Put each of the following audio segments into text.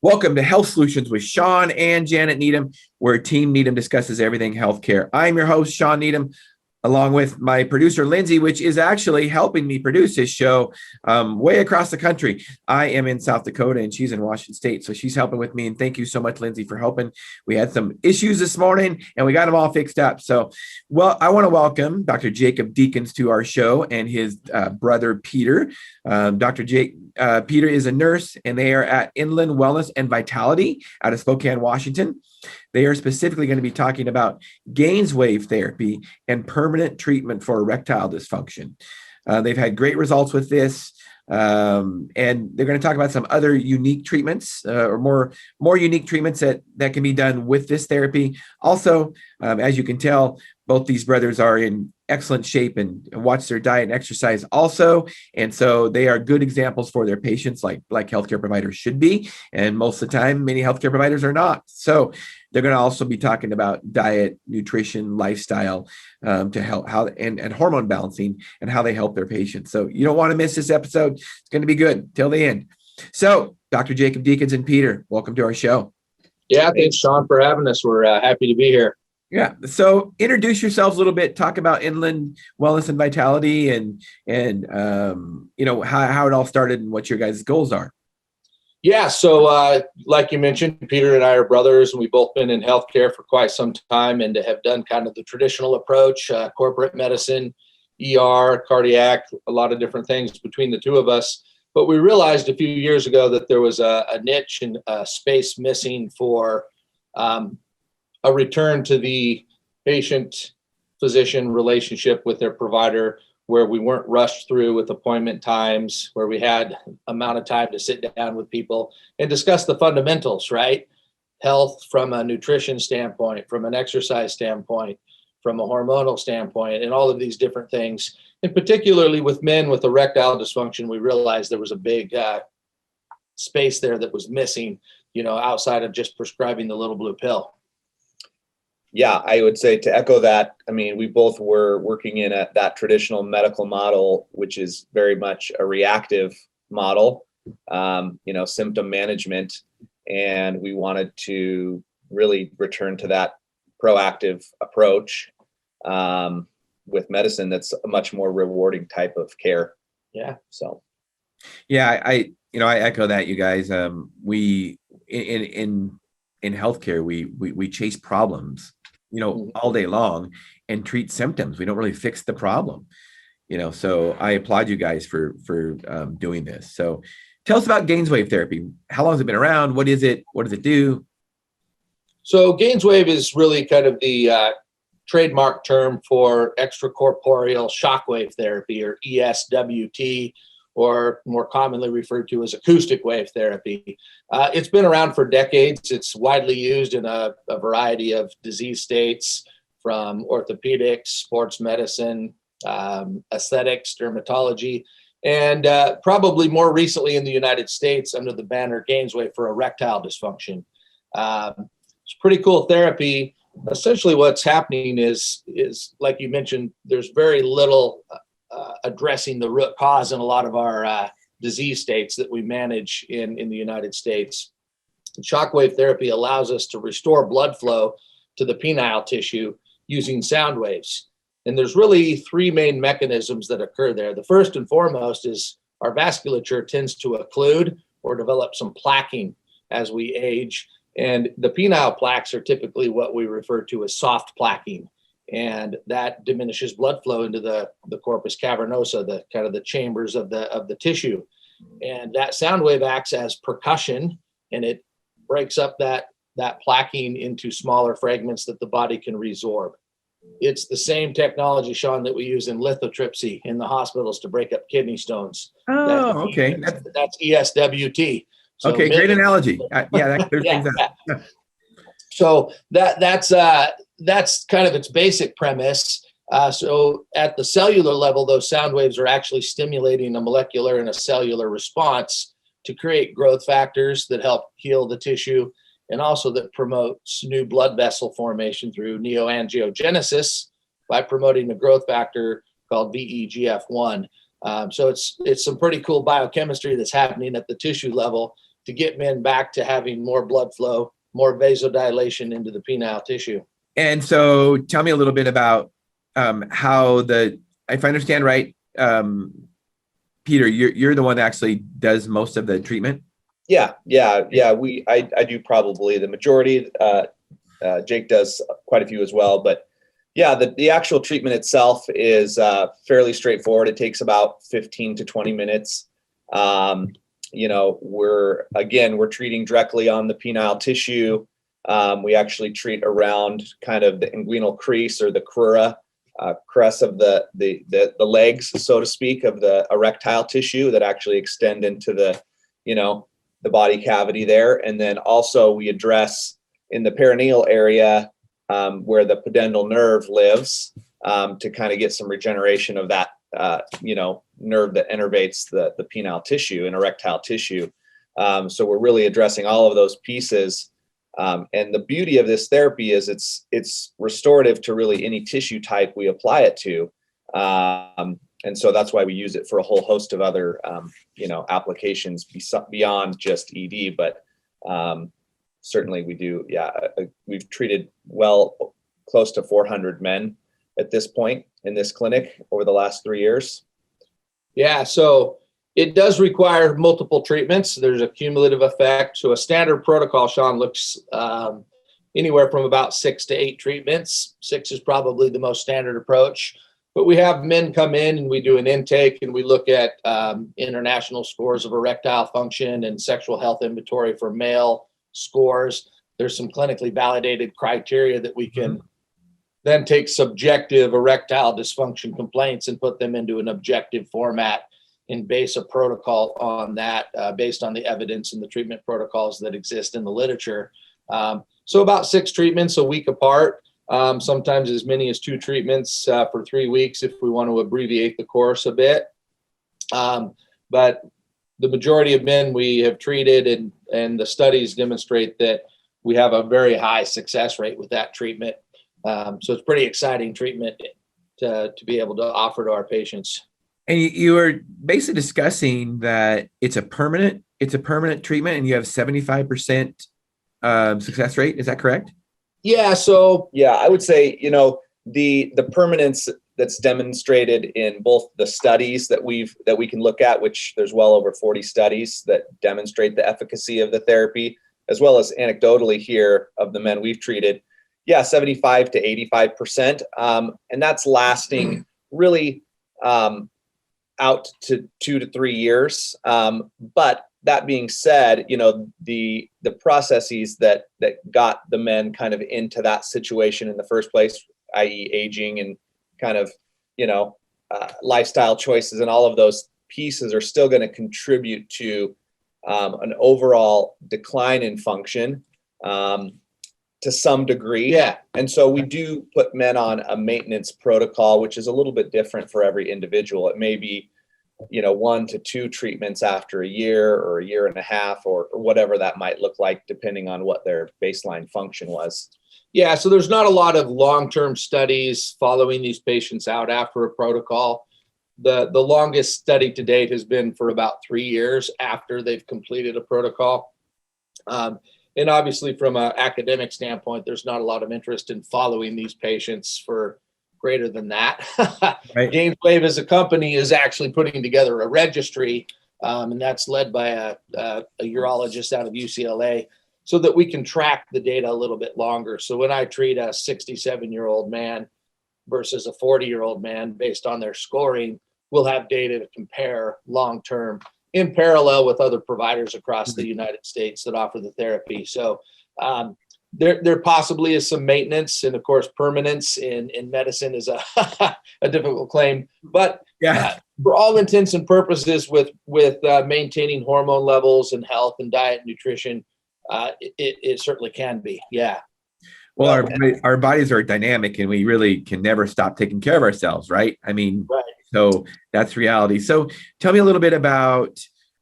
Welcome to Health Solutions with Shawn and Janet Needham, where Team Needham discusses everything healthcare. I'm your host, Shawn Needham, along with my producer, Lindsay, which is actually helping me produce this show way across the country. I am in South Dakota and she's in Washington State, so she's helping with me. And thank you so much, Lindsay, for helping. We had some issues this morning and we got them all fixed up. So, well, I want to welcome Dr. Jacob Deakins to our show and his brother, Peter. Peter is a nurse and they are at Inland Wellness and Vitality out of Spokane, Washington. They are specifically going to be talking about Gainswave therapy and permanent treatment for erectile dysfunction. They've had great results with this, and they're going to talk about some other unique treatments or more unique treatments that can be done with this therapy. Also, as you can tell, both these brothers are in excellent shape and watch their diet and exercise also. And so they are good examples for their patients like healthcare providers should be. And most of the time, many healthcare providers are not. So they're going to also be talking about diet, nutrition, lifestyle to help and hormone balancing and how they help their patients. So you don't want to miss this episode. It's going to be good till the end. So Dr. Jacob Deakins and Peter, welcome to our show. Yeah, thanks, Shawn, for having us. We're happy to be here. Yeah. So introduce yourselves a little bit, talk about Inland Wellness and Vitality and how it all started and what your guys' goals are. Yeah. So like you mentioned, Peter and I are brothers and we've both been in healthcare for quite some time and have done kind of the traditional approach, corporate medicine, ER, cardiac, a lot of different things between the two of us. But we realized a few years ago that there was a niche and a space missing for a return to the patient-physician relationship with their provider where we weren't rushed through with appointment times, where we had amount of time to sit down with people and discuss the fundamentals, right? Health from a nutrition standpoint, from an exercise standpoint, from a hormonal standpoint, and all of these different things. And particularly with men with erectile dysfunction, we realized there was a big space there that was missing, outside of just prescribing the little blue pill. Yeah, I would say to echo that, I mean, we both were working in that traditional medical model, which is very much a reactive model, symptom management. And we wanted to really return to that proactive approach with medicine that's a much more rewarding type of care. Yeah. So. Yeah, I echo that, you guys. We in healthcare, we chase problems, all day long and treat symptoms. We don't really fix the problem, so I applaud you guys for doing this. So tell us about Gainswave therapy. How long has it been around? What is it? What does it do? So Gainswave is really kind of the trademark term for extracorporeal shockwave therapy, or ESWT, or more commonly referred to as acoustic wave therapy. It's been around for decades. It's widely used in a variety of disease states, from orthopedics, sports medicine, aesthetics, dermatology, and probably more recently in the United States under the banner Gainswave for erectile dysfunction. It's pretty cool therapy. Essentially what's happening is like you mentioned, there's very little addressing the root cause in a lot of our disease states that we manage in the United States. Shockwave therapy allows us to restore blood flow to the penile tissue using sound waves. And there's really three main mechanisms that occur there. The first and foremost is our vasculature tends to occlude or develop some plaquing as we age. And the penile plaques are typically what we refer to as soft plaquing. And that diminishes blood flow into the corpus cavernosa, the kind of the chambers of the tissue. And that sound wave acts as percussion, and it breaks up that plaquing into smaller fragments that the body can resorb. It's the same technology, Shawn, that we use in lithotripsy in the hospitals to break up kidney stones. Okay. That's ESWT. So okay, great analogy. That clears things up. So that's kind of its basic premise. So at the cellular level, those sound waves are actually stimulating a molecular and a cellular response to create growth factors that help heal the tissue, and also that promotes new blood vessel formation through neoangiogenesis by promoting a growth factor called VEGF1. So it's some pretty cool biochemistry that's happening at the tissue level. to get men back to having more blood flow, more vasodilation into the penile tissue. And so tell me a little bit about how if I understand right, Peter, you're the one that actually does most of the treatment. Yeah. I do probably the majority. Jake does quite a few as well, but yeah, the actual treatment itself is fairly straightforward. It takes about 15 to 20 minutes. We're treating directly on the penile tissue. We actually treat around kind of the inguinal crease or the crest of the legs, so to speak, of the erectile tissue that actually extend into the body cavity there. And then also we address in the perineal area where the pudendal nerve lives to kind of get some regeneration of that, nerve that innervates the penile tissue and erectile tissue. So we're really addressing all of those pieces. And the beauty of this therapy is it's restorative to really any tissue type we apply it to. And so that's why we use it for a whole host of other, applications beyond just ED. But certainly we do. Yeah, we've treated close to 400 men at this point in this clinic over the last 3 years. Yeah, so it does require multiple treatments. There's a cumulative effect. So a standard protocol, Shawn, looks anywhere from about 6 to 8 treatments. 6 is probably the most standard approach. But we have men come in and we do an intake and we look at international scores of erectile function and sexual health inventory for male scores. There's some clinically validated criteria that we can then take subjective erectile dysfunction complaints and put them into an objective format and base a protocol on that based on the evidence and the treatment protocols that exist in the literature. So about 6 treatments a week apart, sometimes as many as 2 treatments for 3 weeks if we want to abbreviate the course a bit. But the majority of men we have treated and the studies demonstrate that we have a very high success rate with that treatment. So it's pretty exciting treatment to be able to offer to our patients. And you were basically discussing that it's a permanent treatment and you have 75% success rate. Is that correct? Yeah. So yeah, I would say, the permanence that's demonstrated in both the studies that we can look at, which there's well over 40 studies that demonstrate the efficacy of the therapy, as well as anecdotally here of the men we've treated. Yeah, 75 to 85%. And that's lasting really out to 2 to 3 years. But that being said, the processes that got the men kind of into that situation in the first place, i.e. aging and kind of, lifestyle choices and all of those pieces are still going to contribute to an overall decline in function to some degree. Yeah. And so we do put men on a maintenance protocol, which is a little bit different for every individual. It may be 1 to 2 treatments after a year or a year and a half or whatever that might look like, depending on what their baseline function was. Yeah, so there's not a lot of long-term studies following these patients out after a protocol. The longest study to date has been for about 3 years after they've completed a protocol. And obviously from an academic standpoint, there's not a lot of interest in following these patients for greater than that. Right. Gainswave as a company is actually putting together a registry, and that's led by a urologist out of UCLA, so that we can track the data a little bit longer. So when I treat a 67-year-old man versus a 40-year-old man based on their scoring, we'll have data to compare long-term in parallel with other providers across the United States that offer the therapy. So there possibly is some maintenance, and of course permanence in medicine is a difficult claim, but yeah, for all intents and purposes with maintaining hormone levels and health and diet and nutrition, it certainly can be. Yeah. Well, our bodies are dynamic and we really can never stop taking care of ourselves. Right. I mean, right. So that's reality. So tell me a little bit about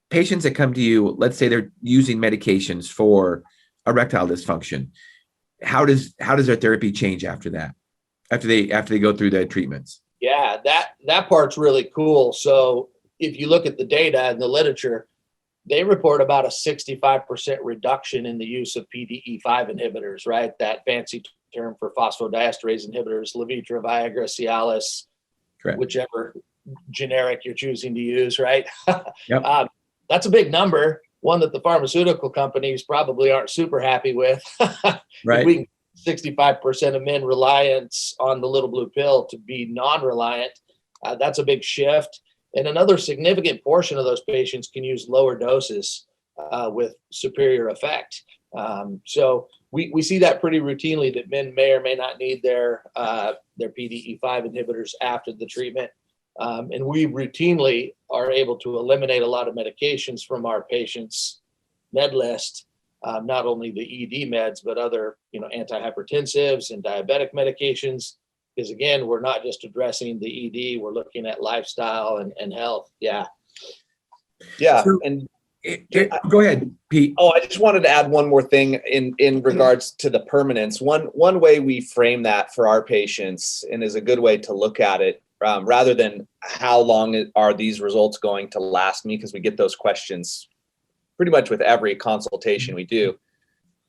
patients that come to you. Let's say they're using medications for erectile dysfunction. How does their therapy change after that? After they go through the treatments? Yeah, that part's really cool. So if you look at the data and the literature, they report about a 65% reduction in the use of PDE5 inhibitors, right? That fancy term for phosphodiesterase inhibitors, Levitra, Viagra, Cialis, Correct. whichever generic you're choosing to use, right? Yep. That's a big number, one that the pharmaceutical companies probably aren't super happy with. Right. If we 65% of men reliance on the little blue pill to be non-reliant, that's a big shift. And another significant portion of those patients can use lower doses with superior effect. So we see that pretty routinely, that men may or may not need their PDE5 inhibitors after the treatment. And we routinely are able to eliminate a lot of medications from our patients' med list, not only the ED meds, but other, antihypertensives and diabetic medications. Because again, we're not just addressing the ED, we're looking at lifestyle and health. Yeah. Yeah. So, and go ahead, Pete. I just wanted to add one more thing in regards to the permanence. One way we frame that for our patients, and is a good way to look at it, rather than how long are these results going to last me, because we get those questions pretty much with every consultation we do.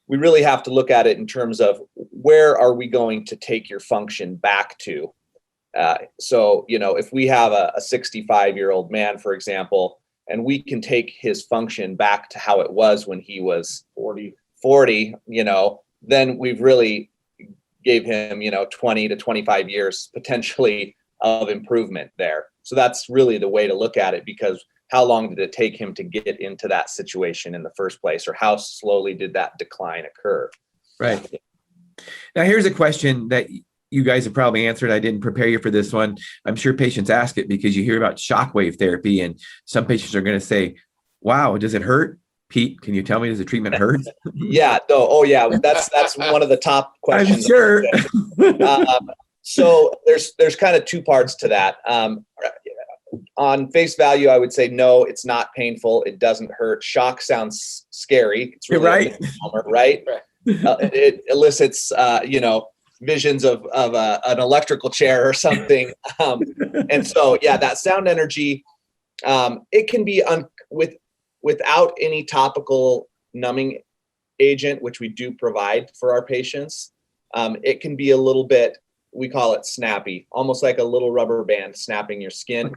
We really have to look at it in terms of where are we going to take your function back to. So, if we have a 65-year-old man, for example, and we can take his function back to how it was when he was 40, then we've really gave him, 20 to 25 years potentially of improvement there. So that's really the way to look at it, because how long did it take him to get into that situation in the first place, or how slowly did that decline occur? Right. Now, here's a question that you guys have probably answered. I didn't prepare you for this one. I'm sure patients ask it because you hear about shockwave therapy, and some patients are going to say, wow, does it hurt? Pete, can you tell me, does the treatment hurt? Yeah. Oh, yeah. That's one of the top questions. I'm sure. So there's kind of two parts to that. On face value, I would say, no, it's not painful. It doesn't hurt. Shock sounds scary. It's really right. Right. It elicits, visions of an electrical chair or something. And so, yeah, that sound energy, it can be without any topical numbing agent, which we do provide for our patients. It can be a little bit, we call it snappy, almost like a little rubber band snapping your skin.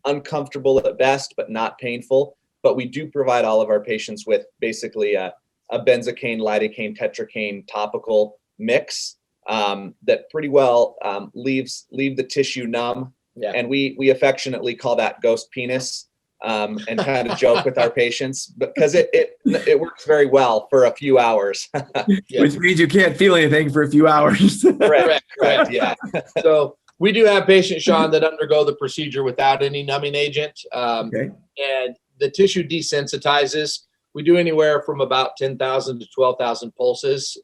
Uncomfortable at best, but not painful. But we do provide all of our patients with basically a benzocaine, lidocaine, tetracaine topical mix that pretty well leave the tissue numb. Yeah. And we affectionately call that ghost penis, and kind of joke with our patients, because it works very well for a few hours. Yeah. Which means you can't feel anything for a few hours. Correct. Yeah. So we do have patients, Shawn, that undergo the procedure without any numbing agent, Okay. and the tissue desensitizes. We do anywhere from about 10,000 to 12,000 pulses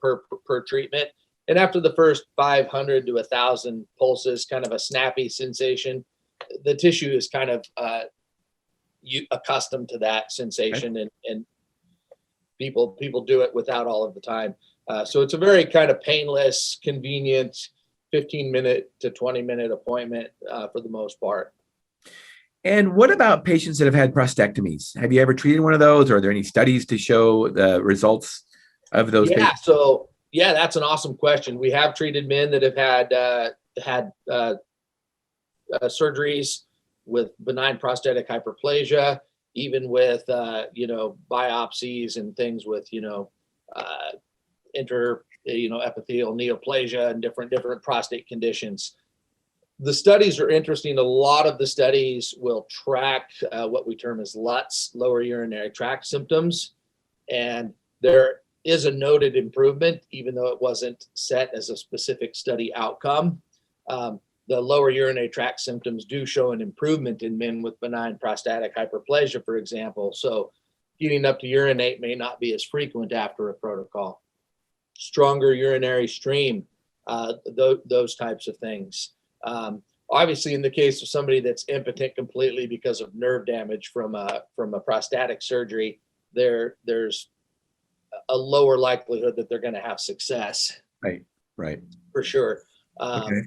per treatment. And after the first 500 to 1,000 pulses, kind of a snappy sensation, the tissue is kind of accustomed to that sensation, okay. and people do it without all of the time. So it's a very kind of painless, convenient 15-minute to 20-minute appointment for the most part. And what about patients that have had prosectomies? Have you ever treated one of those? Or are there any studies to show the results of those patients? So that's an awesome question. We have treated men that have had surgeries with benign prostatic hyperplasia, even with biopsies and things with epithelial neoplasia and different prostate conditions. The studies are interesting. A lot of the studies will track what we term as LUTs, lower urinary tract symptoms, and there is a noted improvement, even though it wasn't set as a specific study outcome. The lower urinary tract symptoms do show an improvement in men with benign prostatic hyperplasia, for example. So getting up to urinate may not be as frequent after a protocol. Stronger urinary stream, those types of things. Obviously, in the case of somebody that's impotent completely because of nerve damage from a prostatic surgery, there's a lower likelihood that they're going to have success. Right. For sure. Okay.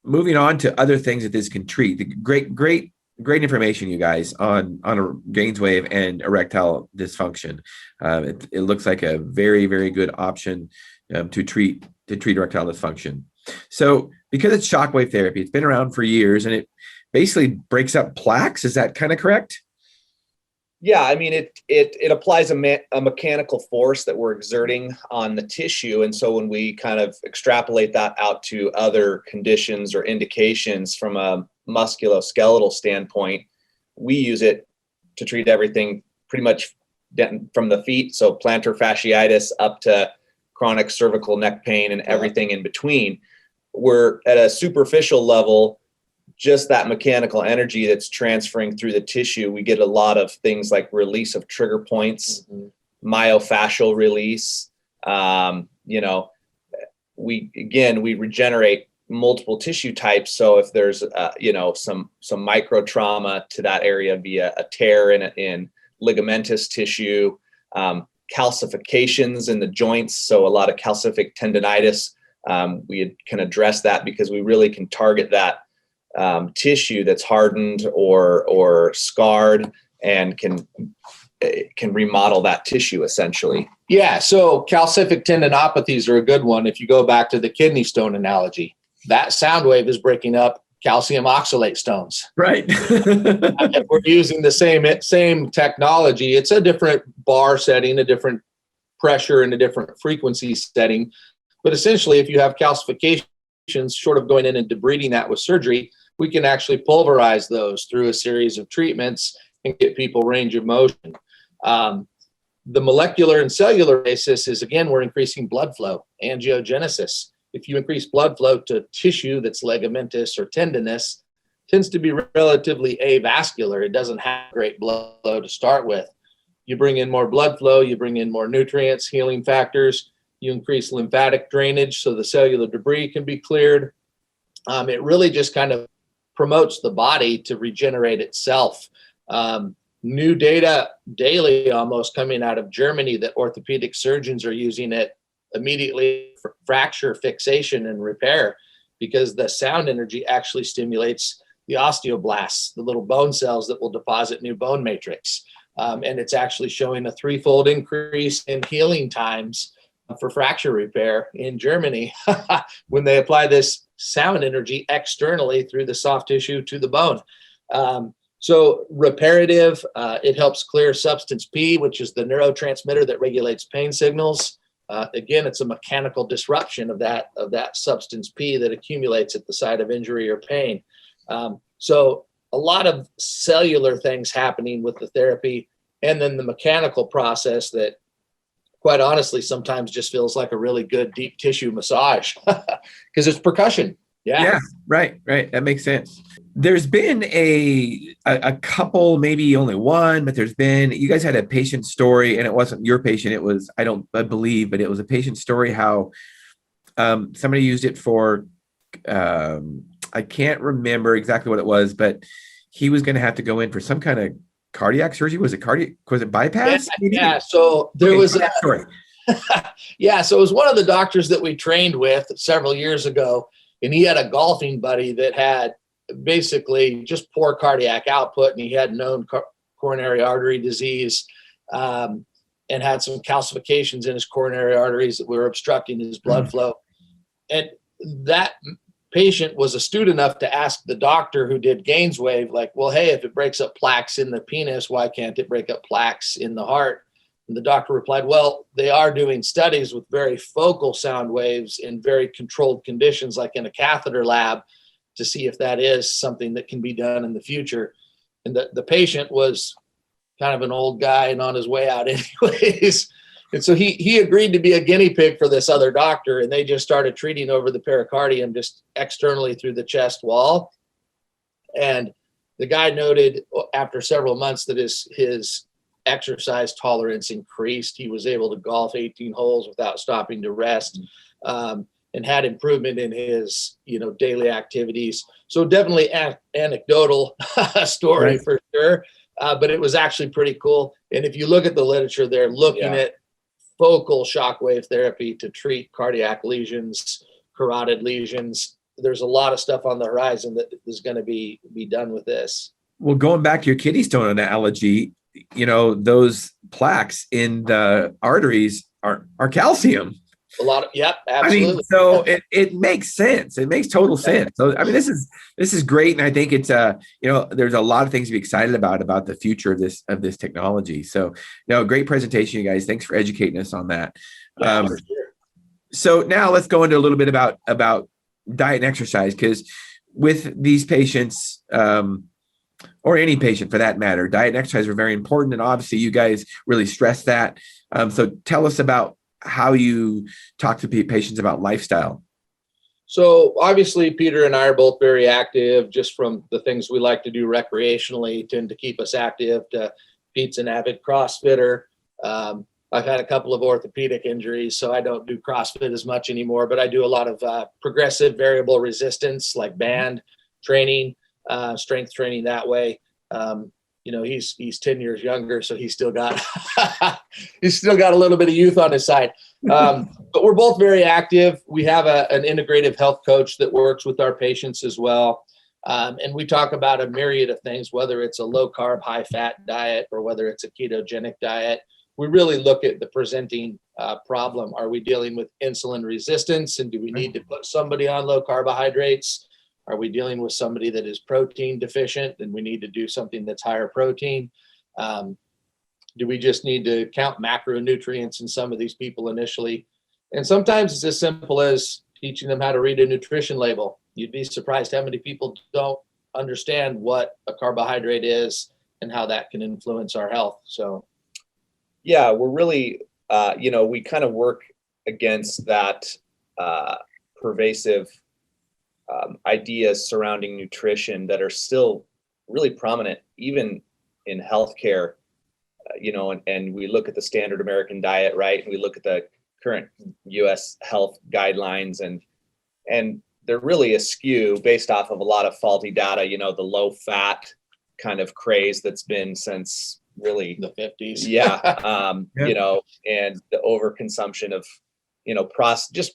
Moving on to other things that this can treat. The great great information, you guys, on a Gainswave and erectile dysfunction. It looks like a very, very good option to treat erectile dysfunction. So because it's shockwave therapy, it's been around for years, and it basically breaks up plaques. Is that kind of correct? Yeah, I mean, it applies a mechanical force that we're exerting on the tissue. And so when we kind of extrapolate that out to other conditions or indications from a musculoskeletal standpoint, we use it to treat everything pretty much from the feet. So plantar fasciitis up to chronic cervical neck pain and everything in between. We're at a superficial level, just that mechanical energy that's transferring through the tissue. We get a lot of things like release of trigger points, myofascial release. We regenerate multiple tissue types. So if there's some micro trauma to that area via a tear in ligamentous tissue, calcifications in the joints, so a lot of calcific tendonitis, we can address that because we really can target that tissue that's hardened or scarred, and can remodel that tissue essentially. Yeah, so calcific tendinopathies are a good one. If you go back to the kidney stone analogy, that sound wave is breaking up calcium oxalate stones. Right. We're using the same technology. It's a different bar setting, a different pressure, and a different frequency setting. But essentially, if you have calcifications, short of going in and debriding that with surgery, we can actually pulverize those through a series of treatments and get people range of motion. The molecular and cellular basis is, again, we're increasing blood flow, angiogenesis. If you increase blood flow to tissue that's ligamentous or tendinous, tends to be relatively avascular. It doesn't have great blood flow to start with. You bring in more blood flow, you bring in more nutrients, healing factors, you increase lymphatic drainage so the cellular debris can be cleared. It really just kind of promotes the body to regenerate itself. New data daily almost coming out of Germany that orthopedic surgeons are using it immediately for fracture fixation and repair, because the sound energy actually stimulates the osteoblasts, the little bone cells that will deposit new bone matrix. And it's actually showing a 3-fold increase in healing times for fracture repair in Germany when they apply this sound energy externally through the soft tissue to the bone. So reparative, it helps clear substance P, which is the neurotransmitter that regulates pain signals. Again, it's a mechanical disruption of that substance P that accumulates at the site of injury or pain. So a lot of cellular things happening with the therapy, and then the mechanical process that, quite honestly, sometimes just feels like a really good deep tissue massage because it's percussion. Yeah, right. That makes sense. There's been a couple, maybe only one, but you guys had a patient story, and it wasn't your patient. It was, I believe, but it was a patient story how somebody used it for, I can't remember exactly what it was, but he was going to have to go in for some kind of cardiac surgery. Was it bypass? Yeah. So there was a story. Yeah. So it was one of the doctors that we trained with several years ago, and he had a golfing buddy that had basically just poor cardiac output, and he had known coronary artery disease, and had some calcifications in his coronary arteries that were obstructing his blood flow. And that patient was astute enough to ask the doctor who did Gainswave, like, well, hey, if it breaks up plaques in the penis, why can't it break up plaques in the heart? And the doctor replied, well, they are doing studies with very focal sound waves in very controlled conditions, like in a catheter lab, to see if that is something that can be done in the future. And the patient was kind of an old guy and on his way out anyways. And so he agreed to be a guinea pig for this other doctor, and they just started treating over the pericardium just externally through the chest wall. And the guy noted after several months that his exercise tolerance increased. He was able to golf 18 holes without stopping to rest, and had improvement in his daily activities. So definitely anecdotal story, right, for sure. But it was actually pretty cool. And if you look at the literature, they're looking at focal shockwave therapy to treat cardiac lesions, carotid lesions. There's a lot of stuff on the horizon that is going to be done with this. Well, going back to your kidney stone analogy, those plaques in the arteries are calcium. A lot of, yep, absolutely. So it makes sense. It makes total sense. So, this is great. And I think it's, there's a lot of things to be excited about the future of this technology. So, great presentation, you guys. Thanks for educating us on that. Yeah, for sure. So now let's go into a little bit about diet and exercise, because with these patients, or any patient for that matter, diet and exercise are very important. And obviously you guys really stress that. So tell us about how you talk to patients about lifestyle. So obviously Peter and I are both very active, just from the things we like to do recreationally tend to keep us active. Pete's an avid CrossFitter. I've had a couple of orthopedic injuries, so I don't do CrossFit as much anymore, but I do a lot of progressive variable resistance, like band training, strength training that way. He's 10 years younger, so he's still got a little bit of youth on his side. But we're both very active. We have an integrative health coach that works with our patients as well. And we talk about a myriad of things, whether it's a low carb, high fat diet, or whether it's a ketogenic diet. We really look at the presenting problem. Are we dealing with insulin resistance, and do we need to put somebody on low carbohydrates? Are we dealing with somebody that is protein deficient and we need to do something that's higher protein? Do we just need to count macronutrients in some of these people initially? And sometimes it's as simple as teaching them how to read a nutrition label. You'd be surprised how many people don't understand what a carbohydrate is and how that can influence our health. So, yeah, we're really, we kind of work against that pervasive ideas surrounding nutrition that are still really prominent, even in healthcare, and we look at the standard American diet, right? And we look at the current U.S. health guidelines, and they're really askew based off of a lot of faulty data, the low fat kind of craze that's been since really the 50s. Yeah. And the overconsumption of,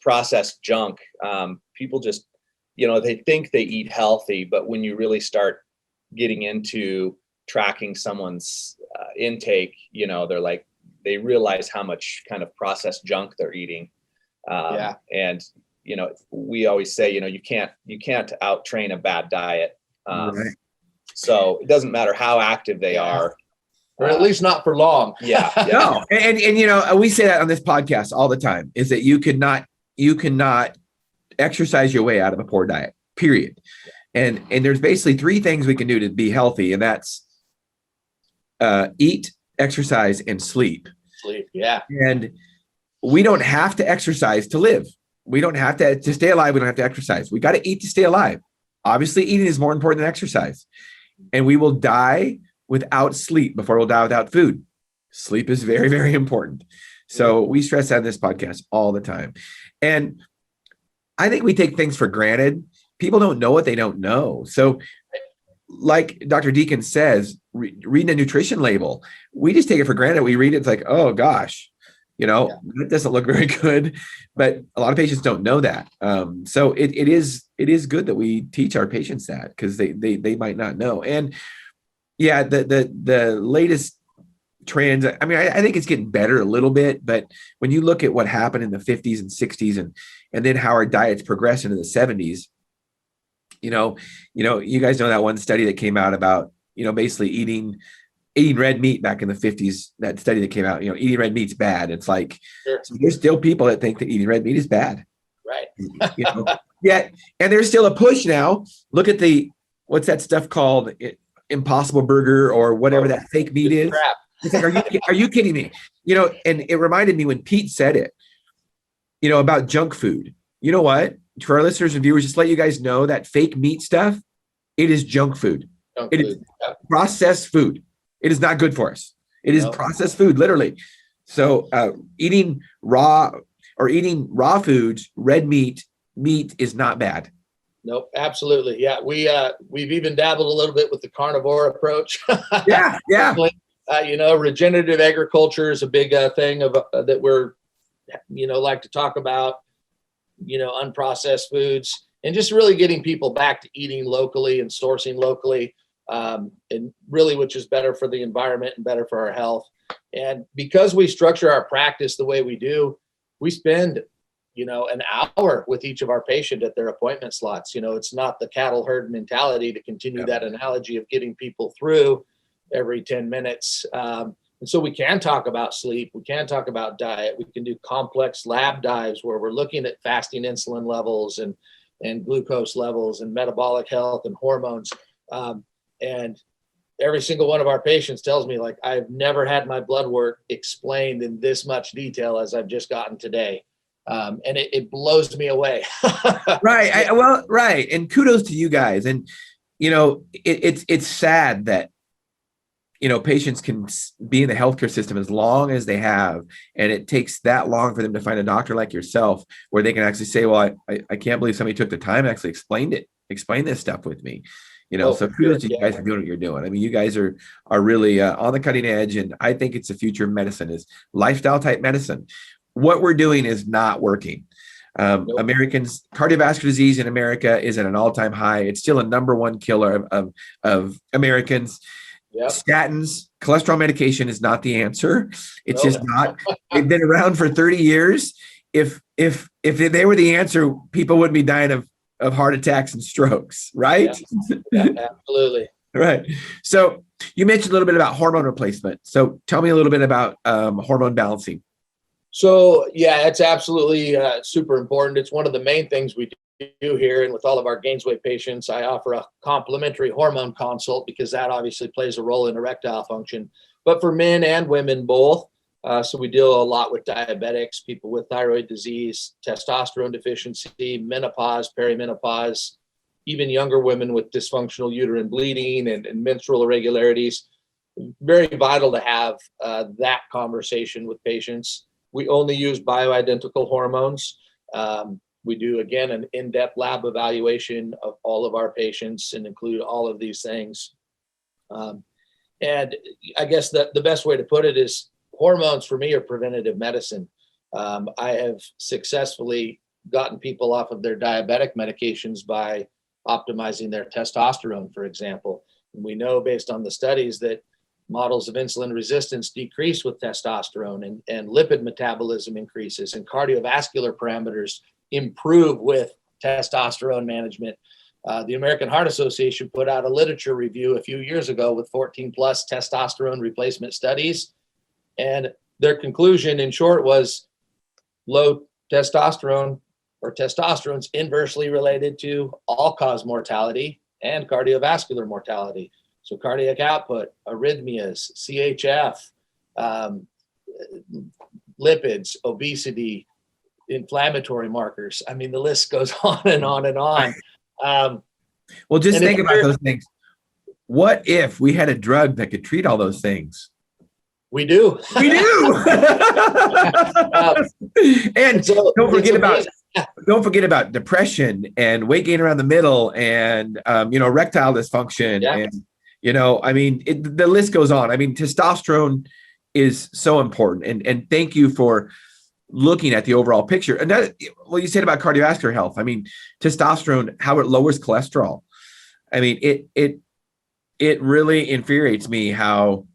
processed junk. People just, they think they eat healthy, but when you really start getting into tracking someone's intake, they're like, they realize how much kind of processed junk they're eating. And, we always say, you can't out train a bad diet. Right. So it doesn't matter how active they are. Or at least not for long. Yeah. No. And we say that on this podcast all the time, is that you cannot exercise your way out of a poor diet, period. And there's basically three things we can do to be healthy. And that's eat, exercise, and sleep. Sleep. Yeah. And we don't have to exercise to live. We don't have to stay alive. We don't have to exercise. We got to eat to stay alive. Obviously, eating is more important than exercise. And we will die without sleep before we'll die without food. Sleep is very, very important. So we stress that in this podcast all the time. And I think we take things for granted. People don't know what they don't know. So like Dr. Deakins says, reading a nutrition label, we just take it for granted. We read it, it's like, oh gosh, that doesn't look very good. But a lot of patients don't know that. So it is good that we teach our patients that, because they might not know. And yeah, the latest trends, I think it's getting better a little bit, but when you look at what happened in the 50s and 60s and then how our diets progressed into the 70s, you guys know that one study that came out about, basically eating red meat back in the 50s, that study that came out, eating red meat's bad. It's like, sure. So there's still people that think that eating red meat is bad. Right. Yeah. And there's still a push now. Look at what's that stuff called? Impossible Burger or whatever that fake meat is. Crap. It's like, are you kidding me? And it reminded me when Pete said it, about junk food. You know what? To our listeners and viewers, just let you guys know that fake meat stuff, it is junk food. It is processed food. It is not good for us. It is processed food, literally. So eating raw foods, red meat is not bad. Nope, absolutely. Yeah, we've even dabbled a little bit with the carnivore approach. Yeah. Regenerative agriculture is a big thing that we're, like to talk about. Unprocessed foods, and just really getting people back to eating locally and sourcing locally. and really, which is better for the environment and better for our health. And because we structure our practice the way we do, we spend, an hour with each of our patient at their appointment slots. It's not the cattle herd mentality, to continue that analogy of getting people through every 10 minutes. And so we can talk about sleep. We can talk about diet. We can do complex lab dives where we're looking at fasting insulin levels and glucose levels and metabolic health and hormones. And every single one of our patients tells me, like, I've never had my blood work explained in this much detail as I've just gotten today. And it blows me away. Right. Right. And kudos to you guys. And, it's sad that, patients can be in the healthcare system as long as they have, and it takes that long for them to find a doctor like yourself, where they can actually say, well, I can't believe somebody took the time and actually explain this stuff with me. So kudos to you guys for doing what you're doing. I mean, you guys are really on the cutting edge, and I think it's the future of medicine, is lifestyle type medicine. What we're doing is not working. Americans, cardiovascular disease in America is at an all-time high. It's still a number one killer of Americans. Yep. Statins, cholesterol medication is not the answer. It's just not. They've been around for 30 years. If they were the answer, people wouldn't be dying of heart attacks and strokes, right? Yeah, absolutely. Right. So you mentioned a little bit about hormone replacement. So tell me a little bit about hormone balancing. So yeah, it's absolutely super important. It's one of the main things we do here. And with all of our Gainswave patients, I offer a complimentary hormone consult, because that obviously plays a role in erectile function, but for men and women both. So we deal a lot with diabetics, people with thyroid disease, testosterone deficiency, menopause, perimenopause, even younger women with dysfunctional uterine bleeding and menstrual irregularities. Very vital to have that conversation with patients. We only use bioidentical hormones. We do, again, an in-depth lab evaluation of all of our patients and include all of these things. And I guess the best way to put it is, hormones for me are preventative medicine. I have successfully gotten people off of their diabetic medications by optimizing their testosterone, for example. And we know, based on the studies, that models of insulin resistance decrease with testosterone, and lipid metabolism increases, and cardiovascular parameters improve with testosterone management. The American Heart Association put out a literature review a few years ago with 14 plus testosterone replacement studies. And their conclusion, in short, was low testosterone, or testosterone's inversely related to all-cause mortality and cardiovascular mortality. So cardiac output, arrhythmias, CHF, lipids, obesity, inflammatory markers. I mean, the list goes on and on and on. Well, just think about those things. What if we had a drug that could treat all those things? We do. We do. And so don't forget about depression and weight gain around the middle, and erectile dysfunction. Yeah. And I mean, the list goes on. I mean, testosterone is so important. And thank you for looking at the overall picture. And you said about cardiovascular health. I mean, testosterone, how it lowers cholesterol. I mean, it really infuriates me how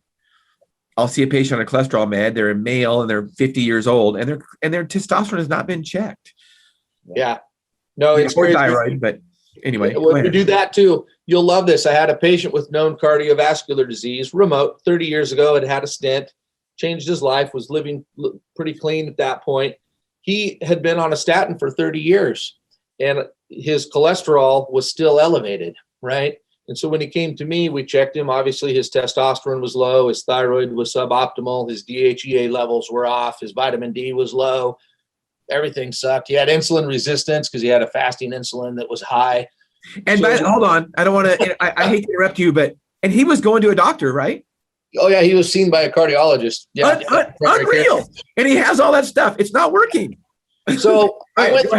I'll see a patient on a cholesterol med. They're a male and they're 50 years old, and their testosterone has not been checked. Yeah. No, it's or thyroid, but anyway. We do that too. You'll love this. I had a patient with known cardiovascular disease, remote, 30 years ago, had a stent, changed his life, was living pretty clean at that point. He had been on a statin for 30 years, and his cholesterol was still elevated, right? And so when he came to me, we checked him. Obviously, his testosterone was low, his thyroid was suboptimal, his DHEA levels were off, his vitamin D was low, everything sucked. He had insulin resistance because he had a fasting insulin that was high. And hold on, I don't want to. I hate to interrupt you, and he was going to a doctor, right? Oh yeah, he was seen by a cardiologist. Yeah, unreal. And he has all that stuff. It's not working. So I went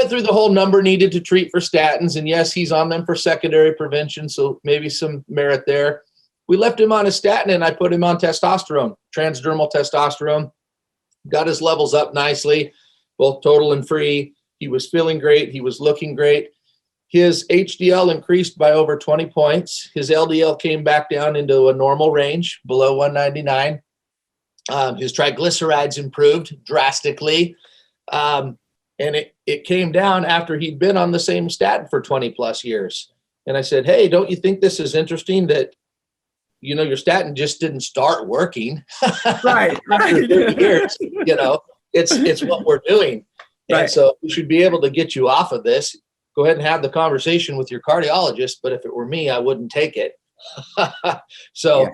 through the whole number needed to treat for statins, and yes, he's on them for secondary prevention, so maybe some merit there. We left him on a statin, and I put him on testosterone, transdermal testosterone. Got his levels up nicely, both total and free. He was feeling great. He was looking great. His HDL increased by over 20 points. His LDL came back down into a normal range below 199. His triglycerides improved drastically. And it came down after he'd been on the same statin for 20 plus years. And I said, hey, don't you think this is interesting that, your statin just didn't start working? Right. After 30 years, it's what we're doing. And Right. so we should be able to get you off of this. Go ahead and have the conversation with your cardiologist. But if it were me, I wouldn't take it. So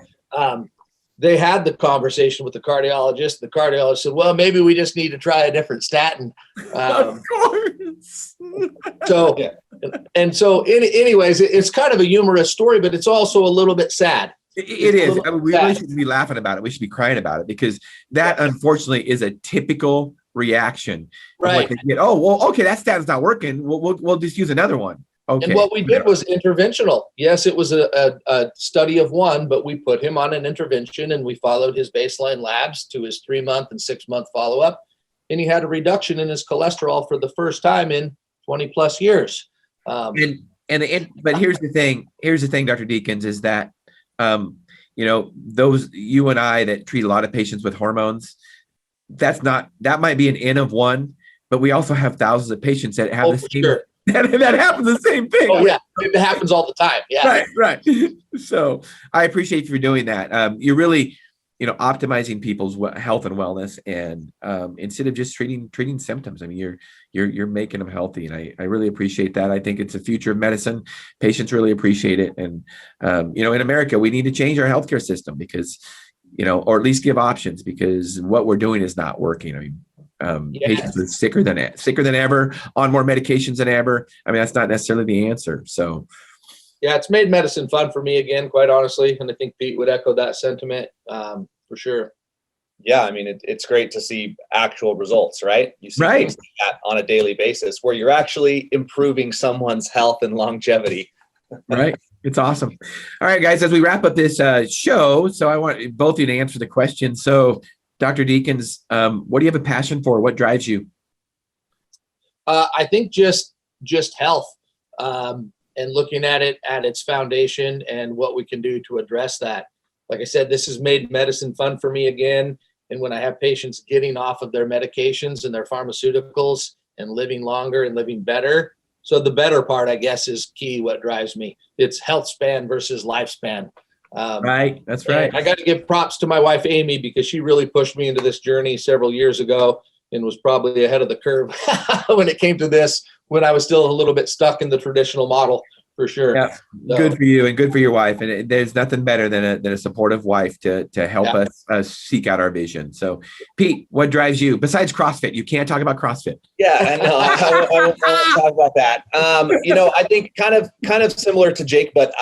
they had the conversation with the cardiologist. The cardiologist said, well, maybe we just need to try a different statin. Of course. So, anyways, it's kind of a humorous story, but it's also a little bit sad. It is. I mean, we really shouldn't be laughing about it. We should be crying about it, because that, unfortunately, is a typical reaction. Right. Oh, well, okay, that statin's not working. We'll just use another one. Okay. And what we did was interventional. Yes, it was a study of one, but we put him on an intervention and we followed his baseline labs to his 3-month and 6-month follow-up. And he had a reduction in his cholesterol for the first time in 20 plus years. But here's the thing, Dr. Deakins, is that, those, you and I that treat a lot of patients with hormones, that might be an N of one, but we also have thousands of patients that have the same. Sure. That happens the same thing. Oh yeah, it happens all the time. Yeah. Right. So I appreciate you for doing that. You're really, optimizing people's health and wellness, and instead of just treating symptoms. I mean, you're making them healthy, and I really appreciate that. I think it's the future of medicine. Patients really appreciate it, and in America, we need to change our healthcare system because, or at least give options, because what we're doing is not working. I mean. Patients are sicker than ever, on more medications than ever. I mean, that's not necessarily the answer. So, yeah, it's made medicine fun for me again, quite honestly, and I think Pete would echo that sentiment for sure. Yeah, I mean, it's great to see actual results, right? You see things like that on a daily basis where you're actually improving someone's health and longevity. Right. It's awesome. All right, guys, as we wrap up this show, so I want both of you to answer the question. So, Dr. Deakins, what do you have a passion for? What drives you? I think just health, and looking at it at its foundation and what we can do to address that. Like I said, this has made medicine fun for me again. And when I have patients getting off of their medications and their pharmaceuticals and living longer and living better. So the better part, I guess, is key. What drives me? It's health span versus lifespan. Right. That's right. I got to give props to my wife, Amy, because she really pushed me into this journey several years ago and was probably ahead of the curve when it came to this, when I was still a little bit stuck in the traditional model, for sure. Yeah. So, good for you and good for your wife. And there's nothing better than a supportive wife to help us seek out our vision. So, Pete, what drives you besides CrossFit? You can't talk about CrossFit. Yeah, I know. I won't talk about that. I think kind of similar to Jake, but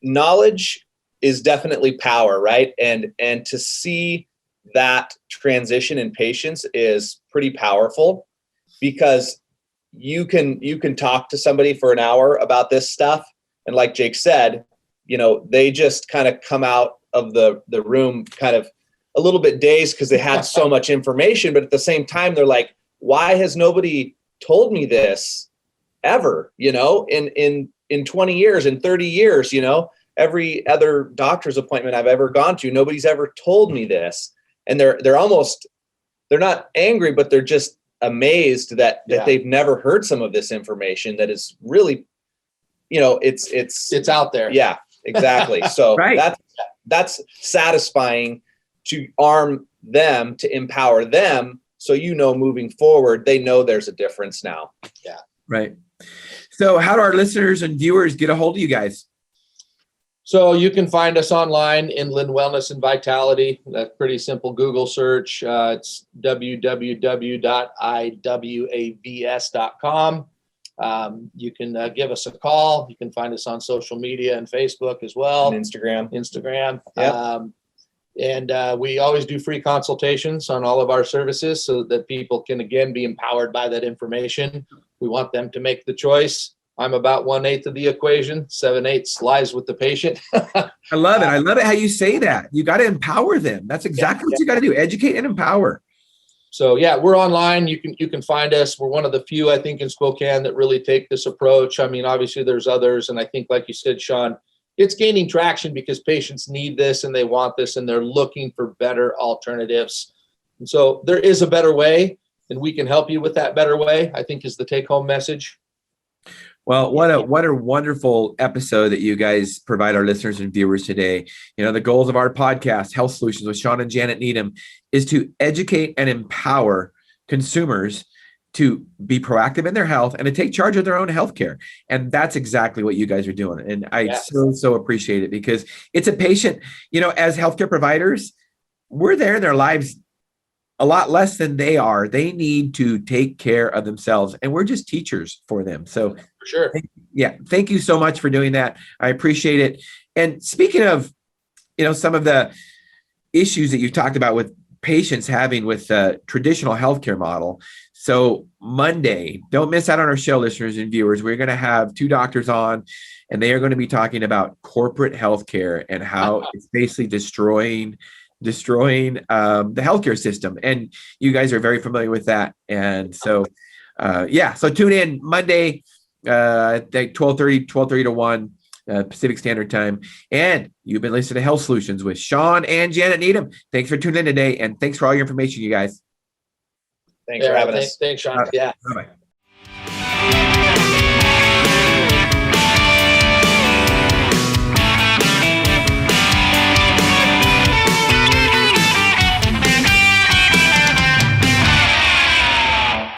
knowledge is definitely power, right? And to see that transition in patients is pretty powerful, because you can talk to somebody for an hour about this stuff, and like Jake said, they just kind of come out of the room kind of a little bit dazed because they had so much information, but at the same time they're like, why has nobody told me this ever? In 20 years, in 30 years, every other doctor's appointment I've ever gone to, nobody's ever told me this. And they're not angry, but they're just amazed that they've never heard some of this information that is really, it's out there. Yeah, exactly. So right. That's satisfying to arm them, to empower them. So, moving forward, they know there's a difference now. Yeah. Right. So how do our listeners and viewers get a hold of you guys? So you can find us online, Inland Wellness and Vitality. That's pretty simple Google search. It's www.iwavs.com. You can give us a call. You can find us on social media and Facebook as well. And Instagram. Yep. And we always do free consultations on all of our services so that people can, again, be empowered by that information. We want them to make the choice. I'm about 1/8 of the equation. 7/8 lies with the patient. I love it. I love it how you say that. You got to empower them. That's exactly what you got to do. Educate and empower. So yeah, we're online. You can find us. We're one of the few, I think, in Spokane that really take this approach. I mean, obviously there's others, and I think, like you said, Shawn, it's gaining traction because patients need this and they want this and they're looking for better alternatives. And so there is a better way, and we can help you with that better way, I think, is the take-home message. Well, what a wonderful episode that you guys provide our listeners and viewers today. The goals of our podcast, Health Solutions with Shawn and Janet Needham, is to educate and empower consumers to be proactive in their health and to take charge of their own healthcare. And that's exactly what you guys are doing. And I so appreciate it, because it's a patient, as healthcare providers, we're there in their lives a lot less than they are. They need to take care of themselves, and we're just teachers for them. So for sure. Thank you so much for doing that. I appreciate it. And speaking of, some of the issues that you talked about with patients having with the traditional healthcare model. So Monday, don't miss out on our show, listeners and viewers. We're going to have two doctors on, and they are going to be talking about corporate healthcare and how it's basically destroying the healthcare system. And you guys are very familiar with that. And so, so tune in Monday, at 12:30 to 1 Pacific Standard Time. And you've been listening to Health Solutions with Shawn and Janet Needham. Thanks for tuning in today. And thanks for all your information, you guys. Thanks for having us. Thanks, Shawn. Yeah. Bye-bye.